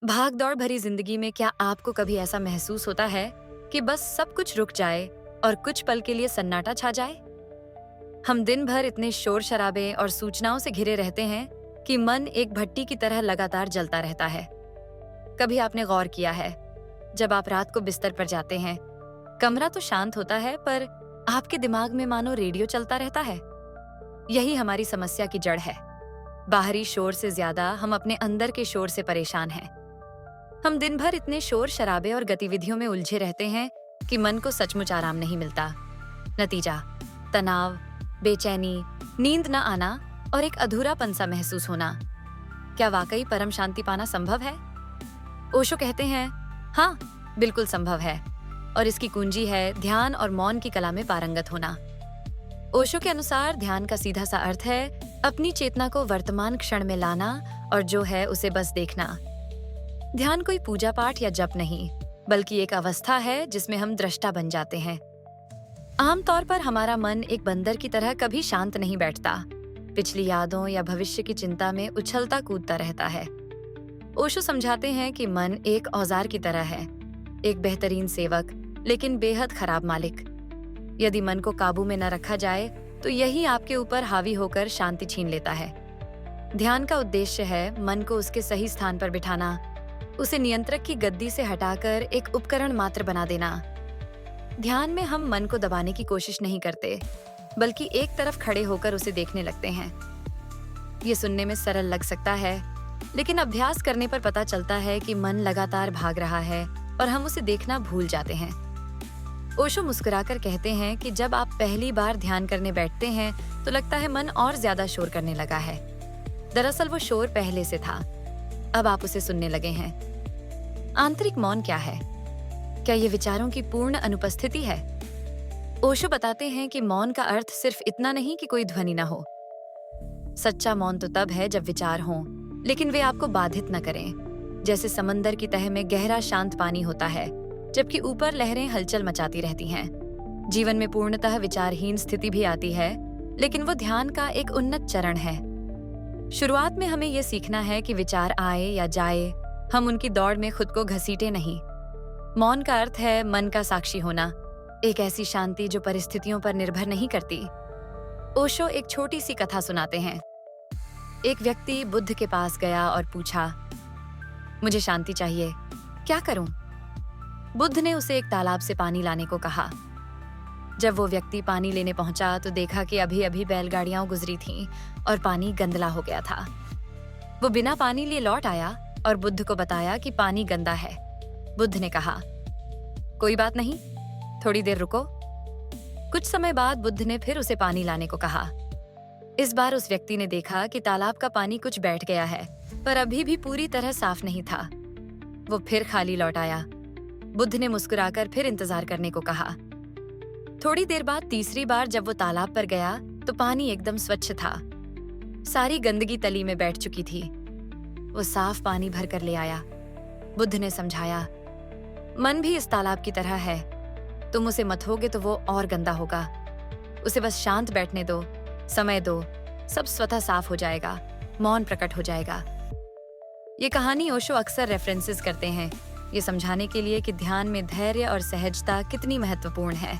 भाग-दौड़ भरी जिंदगी में क्या आपको कभी ऐसा महसूस होता है कि बस सब कुछ रुक जाए और कुछ पल के लिए सन्नाटा छा जाए? हम दिन भर इतने शोर-शराबे और सूचनाओं से घिरे रहते हैं कि मन एक भट्टी की तरह लगातार जलता रहता है। कभी आपने गौर किया है, जब आप रात को बिस्तर पर जाते हैं, कमरा तो शांत होता है पर आपके दिमाग में मानो रेडियो चलता रहता है। यही हमारी समस्या की जड़ है। बाहरी शोर से ज्यादा हम अपने अंदर के शोर से परेशान हैं। हम दिन भर इतने शोर शराबे और गतिविधियों में उलझे रहते हैं कि मन को सचमुच आराम नहीं मिलता। नतीजा तनाव, बेचैनी, नींद न आना और एक अधूरापन सा महसूस होना। क्या वाकई परम शांति पाना संभव है? ओशो कहते हैं, हाँ, बिल्कुल संभव है, और इसकी कुंजी है ध्यान और मौन की कला में पारंगत होना। ओशो के अनुसार ध्यान का सीधा सा अर्थ है अपनी चेतना को वर्तमान क्षण में लाना और जो है उसे बस देखना। ध्यान कोई पूजा पाठ या जप नहीं, बल्कि एक अवस्था है जिसमें हम दृष्टा बन जाते हैं। आमतौर पर हमारा मन एक बंदर की तरह कभी शांत नहीं बैठता, पिछली यादों या भविष्य की चिंता में उछलता कूदता रहता है। ओशो समझाते हैं कि मन एक औजार की तरह है, एक बेहतरीन सेवक लेकिन बेहद खराब मालिक। यदि मन को काबू में न रखा जाए तो यही आपके ऊपर हावी होकर शांति छीन लेता है। ध्यान का उद्देश्य है मन को उसके सही स्थान पर बिठाना, उसे नियंत्रक की गद्दी से हटाकर एक उपकरण मात्र बना देना। ध्यान में हम मन को दबाने की कोशिश नहीं करते, बल्कि एक तरफ खड़े होकर उसे देखने लगते हैं। ये सुनने में सरल लग सकता है, लेकिन अभ्यास करने पर पता चलता है कि मन लगातार भाग रहा है और हम उसे देखना भूल जाते हैं। ओशो मुस्कुराकर कहते हैं कि जब आप पहली बार ध्यान करने बैठते हैं तो लगता है मन और ज्यादा शोर करने लगा है। दरअसल वो शोर पहले से था, अब आप उसे सुनने लगे हैं। आंतरिक मौन क्या है? क्या ये विचारों की पूर्ण अनुपस्थिति है? ओशो बताते हैं कि मौन का अर्थ सिर्फ इतना नहीं कि कोई ध्वनि न हो। सच्चा मौन तो तब है जब विचार हों, लेकिन वे आपको बाधित न करें। जैसे समंदर की तह में गहरा शांत पानी होता है, जबकि ऊपर लहरें हलचल मचाती रहती हैं। जीवन में पूर्णतः विचारहीन स्थिति भी आती है, लेकिन वो ध्यान का एक उन्नत चरण है। शुरुआत में हमें ये सीखना है कि विचार आए या जाए, हम उनकी दौड़ में खुद को घसीटे नहीं। मौन का अर्थ है मन का साक्षी होना, एक ऐसी शांति जो परिस्थितियों पर निर्भर नहीं करती। ओशो एक छोटी सी कथा सुनाते हैं। एक व्यक्ति बुद्ध के पास गया और पूछा, मुझे शांति चाहिए, क्या करूं? बुद्ध ने उसे एक तालाब से पानी लाने को कहा। जब वो व्यक्ति पानी लेने पहुंचा तो देखा कि अभी अभी बैलगाड़ियां गुजरी थीं और पानी गंदला हो गया था। वो बिना पानी लिए लौट आया और बुद्ध को बताया कि पानी गंदा है। बुद्ध ने कहा, कोई बात नहीं, थोड़ी देर रुको। कुछ समय बाद बुद्ध ने फिर उसे पानी लाने को कहा। इस बार उस व्यक्ति ने देखा कि तालाब का पानी कुछ बैठ गया है, पर अभी भी पूरी तरह साफ नहीं था। वो फिर खाली लौट आया। बुद्ध ने मुस्कुराकर फिर इंतजार करने को कहा। थोड़ी देर बाद तीसरी बार जब वो तालाब पर गया तो पानी एकदम स्वच्छ था। सारी गंदगी तली में बैठ चुकी थी। वो साफ पानी भर कर ले आया। बुद्ध ने समझाया, मन भी इस तालाब की तरह है, तुम उसे मथोगे तो वो और गंदा होगा। उसे बस शांत बैठने दो, समय दो, सब स्वतः साफ हो जाएगा, मौन प्रकट हो जाएगा। ये कहानी ओशो अक्सर रेफरेंसेस करते हैं, ये समझाने के लिए कि ध्यान में धैर्य और सहजता कितनी महत्वपूर्ण है।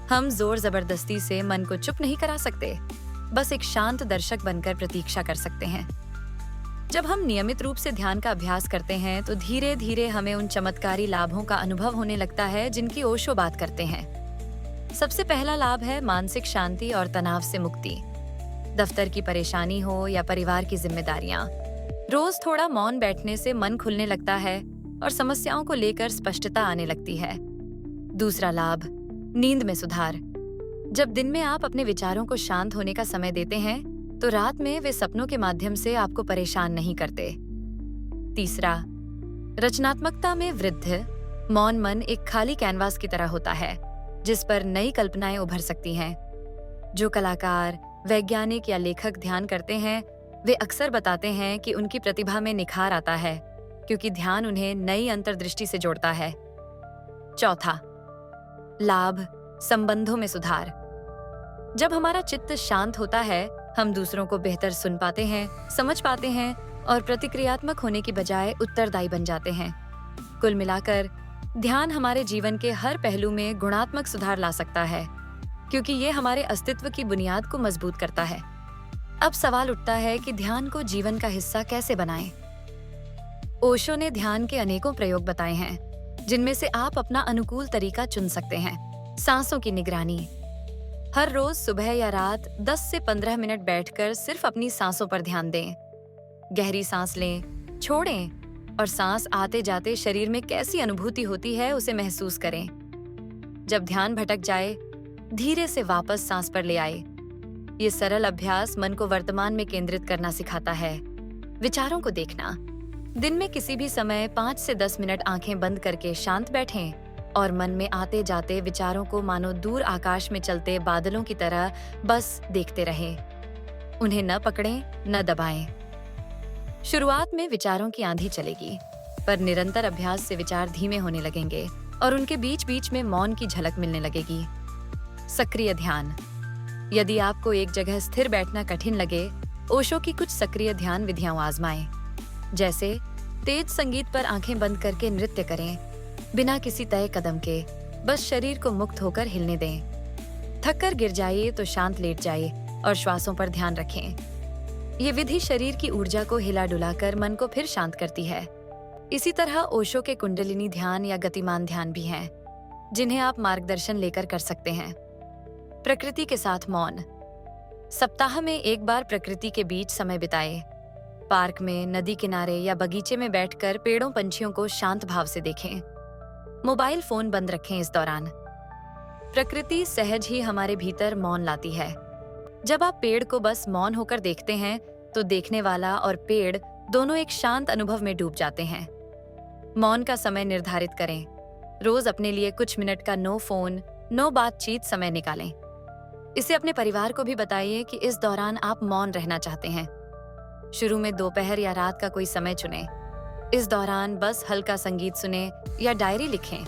हम जोर जबरदस्ती से मन को चुप नहीं करा सकते, बस एक शांत दर्शक बनकर प्रतीक्षा कर सकते हैं। जब हम नियमित रूप से ध्यान का अभ्यास करते हैं तो धीरे धीरे हमें उन चमत्कारी लाभों का अनुभव होने लगता है जिनकी ओशो बात करते हैं। सबसे पहला लाभ है मानसिक शांति और तनाव से मुक्ति। दफ्तर की परेशानी हो या परिवार की जिम्मेदारियां, रोज थोड़ा मौन बैठने से मन खुलने लगता है और समस्याओं को लेकर स्पष्टता आने लगती है। दूसरा लाभ, नींद में सुधार। जब दिन में आप अपने विचारों को शांत होने का समय देते हैं तो रात में वे सपनों के माध्यम से आपको परेशान नहीं करते। तीसरा, रचनात्मकता में वृद्धि। मौन मन एक खाली कैनवास की तरह होता है जिस पर नई कल्पनाएं उभर सकती हैं। जो कलाकार, वैज्ञानिक या लेखक ध्यान करते हैं वे अक्सर बताते हैं कि उनकी प्रतिभा में निखार आता है, क्योंकि ध्यान उन्हें नई अंतर्दृष्टि से जोड़ता है। चौथा लाभ, संबंधों में सुधार। जब हमारा चित्त शांत होता है हम दूसरों को बेहतर सुन पाते हैं, समझ पाते हैं और प्रतिक्रियात्मक होने की बजाय उत्तरदायी बन जाते हैं। कुल मिलाकर ध्यान हमारे जीवन के हर पहलू में गुणात्मक सुधार ला सकता है, क्योंकि ये हमारे अस्तित्व की बुनियाद को मजबूत करता है। अब सवाल उठता है कि ध्यान को जीवन का हिस्सा कैसे बनाएं? ओशो ने ध्यान के अनेकों प्रयोग बताए हैं, जिनमें से आप अपना अनुकूल तरीका चुन सकते हैं। सांसों की निगरानी। हर रोज सुबह या रात 10 से 15 मिनट बैठकर सिर्फ अपनी सांसों पर ध्यान दें। गहरी सांस लें, छोड़ें और सांस आते जाते शरीर में कैसी अनुभूति होती है उसे महसूस करें। जब ध्यान भटक जाए, धीरे से वापस सांस पर ले आए। ये सरल अभ्यास मन को वर्तमान में केंद्रित करना सिखाता है। विचारों को देखना। दिन में किसी भी समय 5 से 10 मिनट आंखें बंद करके शांत बैठें और मन में आते जाते विचारों को मानो दूर आकाश में चलते बादलों की तरह बस देखते रहें। उन्हें न पकड़ें, न दबाएं। शुरुआत में विचारों की आंधी चलेगी, पर निरंतर अभ्यास से विचार धीमे होने लगेंगे और उनके बीच बीच में मौन की झलक मिलने लगेगी। सक्रिय ध्यान। यदि आपको एक जगह स्थिर बैठना कठिन लगे, ओशो की कुछ सक्रिय ध्यान विधियां आजमाएं। जैसे तेज संगीत पर आंखें बंद करके नृत्य करें, बिना किसी तय कदम के, बस शरीर को मुक्त होकर हिलने दें। थक कर गिर जाइए तो शांत लेट जाइए और श्वासों पर ध्यान रखें। ये विधि शरीर की ऊर्जा को हिला डुलाकर मन को फिर शांत करती है। इसी तरह ओशो के कुंडलिनी ध्यान या गतिमान ध्यान भी हैं, जिन्हें आप मार्गदर्शन लेकर कर सकते हैं। प्रकृति के साथ मौन। सप्ताह में एक बार प्रकृति के बीच समय बिताएं। पार्क में, नदी किनारे या बगीचे में बैठकर पेड़ों पंछियों को शांत भाव से देखें। मोबाइल फोन बंद रखें इस दौरान। प्रकृति सहज ही हमारे भीतर मौन लाती है। जब आप पेड़ को बस मौन होकर देखते हैं, तो देखने वाला और पेड़ दोनों एक शांत अनुभव में डूब जाते हैं। मौन का समय निर्धारित करें। रोज अपने लिए कुछ मिनट का नो फोन, नो बातचीत समय निकालें। इसे अपने परिवार को भी बताइए कि इस दौरान आप मौन रहना चाहते हैं। शुरू में दोपहर या रात का कोई समय चुनें। इस दौरान बस हल्का संगीत सुने या डायरी लिखें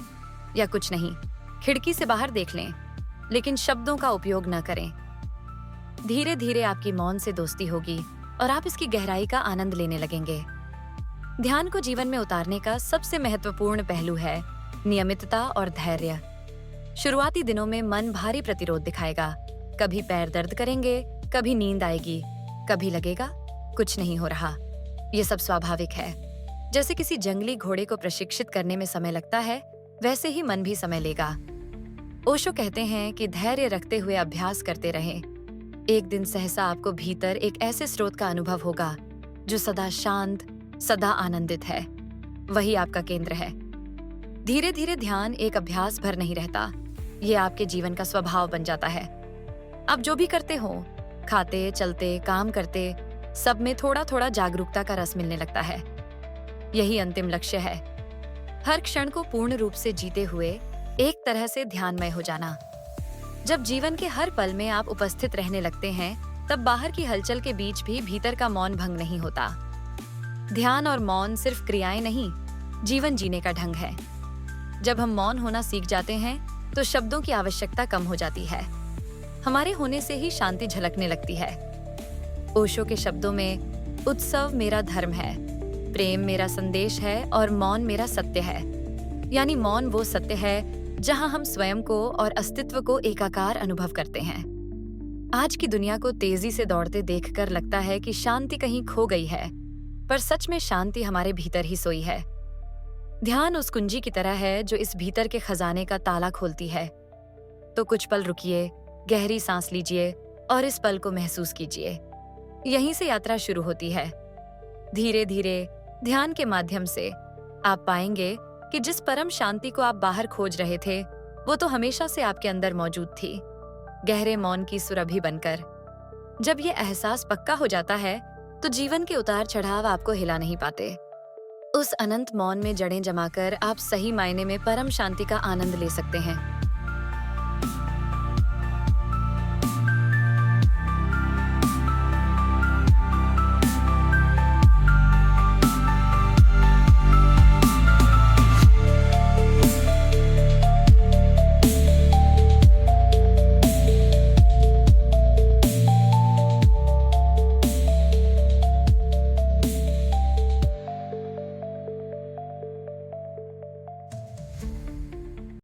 या कुछ नहीं, खिड़की से बाहर देख लें, लेकिन शब्दों का उपयोग न करें। धीरे धीरे आपकी मौन से दोस्ती होगी और आप इसकी गहराई का आनंद लेने लगेंगे। ध्यान को जीवन में उतारने का सबसे महत्वपूर्ण पहलू है नियमितता और धैर्य। शुरुआती दिनों में मन भारी प्रतिरोध दिखाएगा। कभी पैर दर्द करेंगे, कभी नींद आएगी, कभी लगेगा कुछ नहीं हो रहा। ये सब स्वाभाविक है। जैसे किसी जंगली घोड़े को प्रशिक्षित करने में समय लगता है, वैसे ही मन भी समय लेगा। ओशो कहते हैं कि धैर्य रखते हुए अभ्यास करते रहें। एक दिन सहसा आपको भीतर एक ऐसे स्रोत का अनुभव होगा जो सदा शांत, सदा आनंदित है। वही आपका केंद्र है। धीरे धीरे ध्यान एक अभ्यास भर नहीं रहता, ये आपके जीवन का स्वभाव बन जाता है। आप जो भी करते हो, खाते, चलते, काम करते, सब में थोड़ा थोड़ा जागरूकता का रस मिलने लगता है। यही अंतिम लक्ष्य है, हर क्षण को पूर्ण रूप से जीते हुए एक तरह से ध्यानमय हो जाना। जब जीवन के हर पल में आप उपस्थित रहने लगते हैं, तब बाहर की हलचल के बीच भी भीतर का मौन भंग नहीं होता। ध्यान और मौन सिर्फ क्रियाएं नहीं, जीवन जीने का ढंग है। जब हम मौन होना सीख जाते हैं, तो शब्दों की आवश्यकता कम हो जाती है। हमारे होने से ही शांति झलकने लगती है। ओशो के शब्दों में, उत्सव मेरा धर्म है, प्रेम मेरा संदेश है और मौन मेरा सत्य है। यानी मौन वो सत्य है जहां हम स्वयं को और अस्तित्व को एकाकार अनुभव करते हैं। आज की दुनिया को तेजी से दौड़ते देखकर लगता है कि शांति कहीं खो गई है, पर सच में शांति हमारे भीतर ही सोई है। ध्यान उस कुंजी की तरह है जो इस भीतर के खजाने का ताला खोलती है। तो कुछ पल रुकिए, गहरी सांस लीजिए और इस पल को महसूस कीजिए। यहीं से यात्रा शुरू होती है। धीरे धीरे ध्यान के माध्यम से आप पाएंगे कि जिस परम शांति को आप बाहर खोज रहे थे, वो तो हमेशा से आपके अंदर मौजूद थी, गहरे मौन की सुरभि बनकर। जब ये एहसास पक्का हो जाता है, तो जीवन के उतार चढ़ाव आपको हिला नहीं पाते। उस अनंत मौन में जड़ें जमाकर आप सही मायने में परम शांति का आनंद ले सकते हैं।